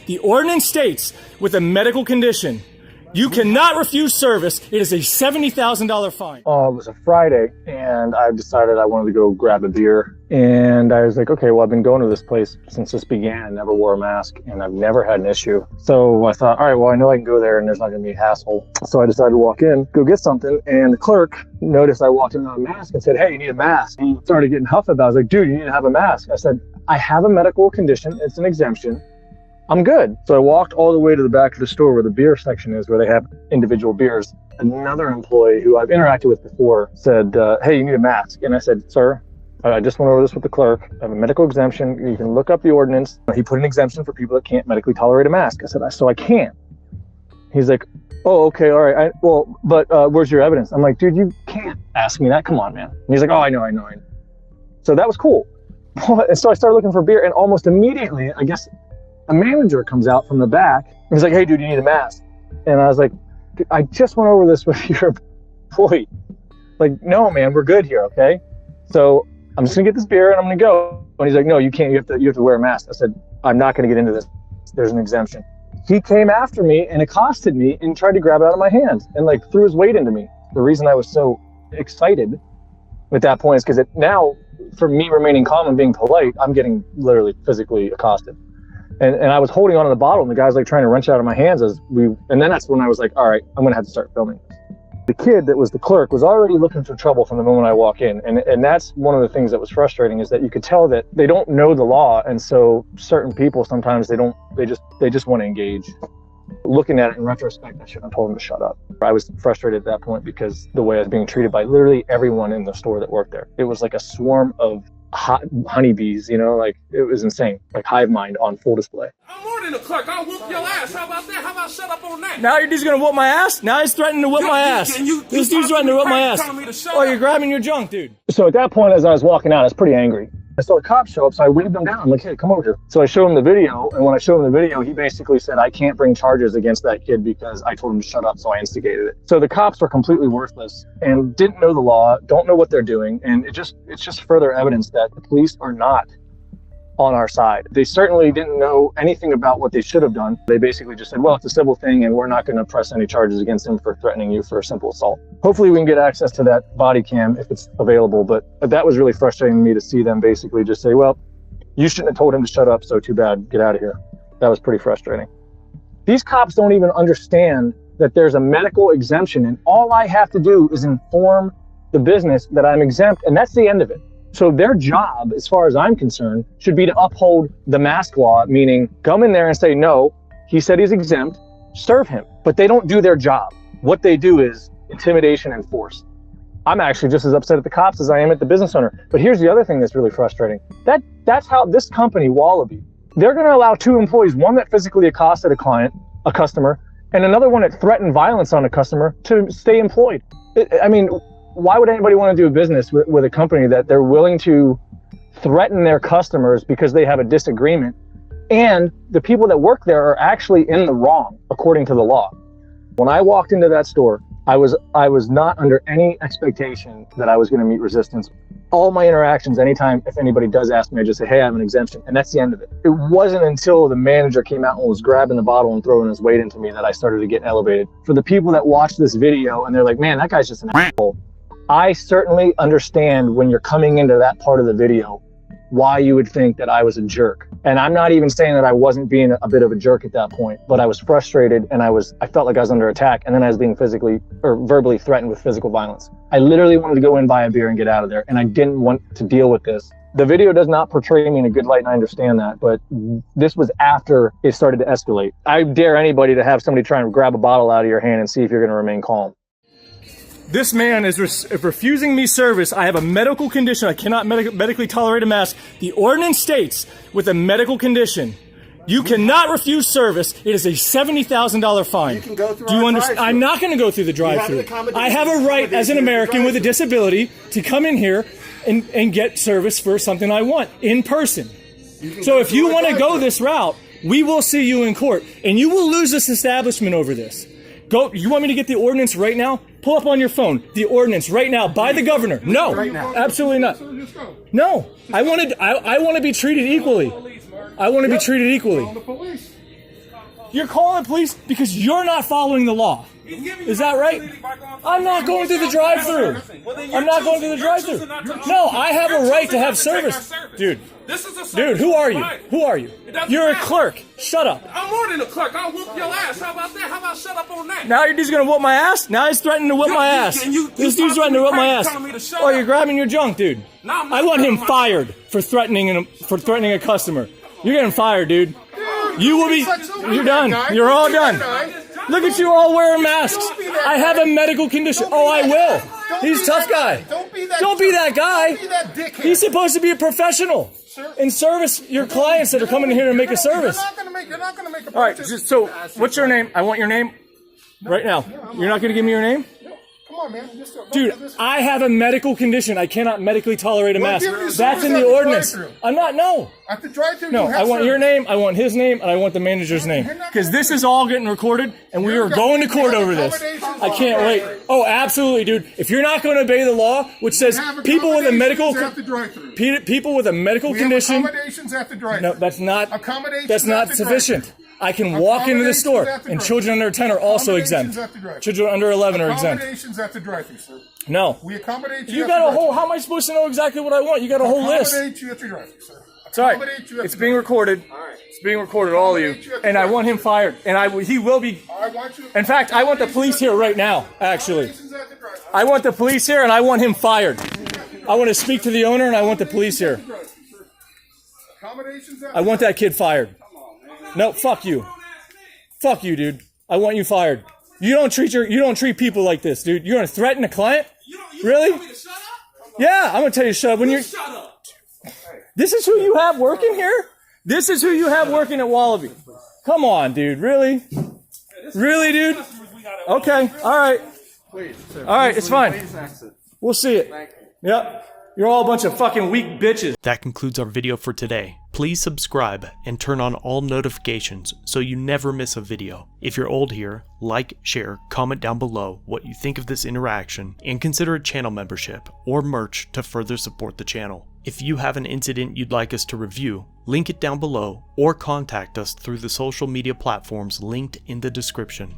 The ordinance states with a medical condition, you cannot refuse service. It is a $70,000 fine. It was a Friday, and I decided I wanted to go grab a beer. And I was like, okay, well, I've been going to this place since this began. I never wore a mask, and I've never had an issue. So I thought, all right, well, I know I can go there, and there's not going to be a hassle. So I decided to walk in, go get something, and the clerk noticed I walked in without a mask and said, hey, you need a mask. He started getting huffed about it. I was like, dude, you need to have a mask. I said, I have a medical condition. It's an exemption. I'm good. So I walked all the way to the back of the store where the beer section is, where they have individual beers. Another employee who I've interacted with before said, hey, you need a mask. And I said, sir, I just went over this with the clerk. I have a medical exemption. You can look up the ordinance. He put an exemption for people that can't medically tolerate a mask. I said, so I can't. He's like, oh, okay, all right. But where's your evidence? I'm like, dude, you can't ask me that. Come on, man. And he's like, oh, I know. So that was cool. And so I started looking for beer, and almost immediately, I guess, a manager comes out from the back. He's like, hey, dude, you need a mask. And I was like, I just went over this with your employee. Like, no, man, we're good here, okay? So I'm just gonna get this beer and I'm gonna go. And he's like, no, you can't, you have to wear a mask. I said, I'm not gonna get into this. There's an exemption. He came after me and accosted me and tried to grab it out of my hands and like threw his weight into me. The reason I was so excited at that point is because now, for me remaining calm and being polite, I'm getting literally physically accosted. And I was holding onto the bottle, and the guy's like trying to wrench it out of my hands and then that's when I was like, all right, I'm gonna have to start filming this. The kid that was the clerk was already looking for trouble from the moment I walk in. And that's one of the things that was frustrating, is that you could tell that they don't know the law. And so certain people, sometimes they just want to engage. Looking at it in retrospect, I shouldn't have told him to shut up. I was frustrated at that point because the way I was being treated by literally everyone in the store that worked there. It was like a swarm of honeybees, like it was insane, like hive mind on full display. I'm more than a clerk. I'll whoop your ass. How about that? How about shut up on that? Now he's gonna whoop my ass? Now he's threatening to whoop my ass. This dude's threatening to whoop my ass. Oh, you're grabbing your junk, dude. So at that point, as I was walking out, I was pretty angry. I saw the cops show up, so I waved them down. I'm like, hey, come over here. So I showed him the video, and when I showed him the video, he basically said, I can't bring charges against that kid because I told him to shut up, so I instigated it. So the cops were completely worthless and didn't know the law, don't know what they're doing, and it's just further evidence that the police are not on our side. They certainly didn't know anything about what they should have done. They basically just said, well, it's a civil thing and we're not going to press any charges against him for threatening you for a simple assault. Hopefully we can get access to that body cam if it's available, but that was really frustrating to me to see them basically just say, well, you shouldn't have told him to shut up, so too bad, get out of here. That was pretty frustrating. These cops don't even understand that there's a medical exemption, and all I have to do is inform the business that I'm exempt, and that's the end of it. So their job, as far as I'm concerned, should be to uphold the mask law, meaning come in there and say, no, he said he's exempt, serve him. But they don't do their job. What they do is intimidation and force. I'm actually just as upset at the cops as I am at the business owner. But here's the other thing that's really frustrating. That's how this company, Wallaby, they're going to allow two employees, one that physically accosted a customer, and another one that threatened violence on a customer, to stay employed. Why would anybody want to do a business with a company that they're willing to threaten their customers because they have a disagreement, and the people that work there are actually in the wrong according to the law? When I walked into that store, I was not under any expectation that I was going to meet resistance. All my interactions, anytime if anybody does ask me, I just say, hey, I have an exemption, and that's the end of it. It wasn't until the manager came out and was grabbing the bottle and throwing his weight into me that I started to get elevated. For the people that watch this video and they're like, man, that guy's just an asshole, I certainly understand when you're coming into that part of the video why you would think that I was a jerk. And I'm not even saying that I wasn't being a bit of a jerk at that point, but I was frustrated and I felt like I was under attack, and then I was being physically or verbally threatened with physical violence. I literally wanted to go in, buy a beer and get out of there, and I didn't want to deal with this. The video does not portray me in a good light, and I understand that, but this was after it started to escalate. I dare anybody to have somebody try and grab a bottle out of your hand and see if you're going to remain calm. This man is refusing me service. I have a medical condition. I cannot medically tolerate a mask. The ordinance states with a medical condition, you cannot refuse service. It is a $70,000 fine. You can go through. Do you understand? I'm not going to go through the drive-through. I have a right as an American with a disability to come in here and get service for something I want in person. So if you want to go this route, we will see you in court, and you will lose this establishment over this. Go. You want me to get the ordinance right now? Pull up on your phone the ordinance right now by the governor. No, absolutely not. No, I want to be treated equally. I want to be treated equally. You're calling the police because you're not following the law. Is that right? I'm not going through the drive-through. I'm not going through the drive-through. No, I have a right to have service. Dude, who are you? Who are you? You're a clerk. Shut up. I'm more than a clerk. I'll whoop your ass. How about that? How about shut up on that? Now you're just gonna whoop my ass? Now he's threatening to whip my ass. This dude's threatening to whip my ass. Oh, you're grabbing your junk, dude. I want him fired for threatening a customer. You're getting fired, dude. You will be. You're done. You're all done. Look at you all wearing masks. I have a medical condition. Oh, I will. He's a tough guy. Don't be that guy. He's supposed to be a professional and service your clients that are coming in here to make a service. You're not gonna make a. All right. So, what's your name? I want your name right now. You're not going to give me your name? Come on, man. Dude, I have a medical condition. I cannot medically tolerate a mask. That's in the ordinance. I'm not, no. At the drive-thru, no, I want your name, I want his name, and I want the manager's name. Because this is all getting recorded, and we are going to court over this. I can't wait. Oh, absolutely, dude. If you're not going to obey the law, which says people with a medical condition. Accommodations at the drive-thru. No, that's not sufficient. I can walk into the store, and children under 10 are also exempt. Children under 11 are exempt. Accommodations at the drive-thru, sir. No. We accommodate you. You got a whole. How am I supposed to know exactly what I want? You got a whole list. Accommodate you at the drive-thru, sir. Sorry, it's being recorded. It's being recorded, all of you, and I want him fired. And he will be. In fact, I want the police here right now. Actually, I want the police here, and I want him fired. I want to speak to the owner, and I want the police here. I want that kid fired. No, fuck you. Fuck you, dude. I want you fired. You don't treat people like this, dude. You're gonna threaten a client? Really? Yeah, I'm gonna tell you to shut up when you're. Shut up. This is who you have working here? This is who you have working at Wallaby. Come on, dude. Really? Really, dude? Okay. All right. All right. It's fine. We'll see it. Yep. You're all a bunch of fucking weak bitches. That concludes our video for today. Please subscribe and turn on all notifications so you never miss a video. If you're old here, like, share, comment down below what you think of this interaction, and consider a channel membership or merch to further support the channel. If you have an incident you'd like us to review, link it down below or contact us through the social media platforms linked in the description.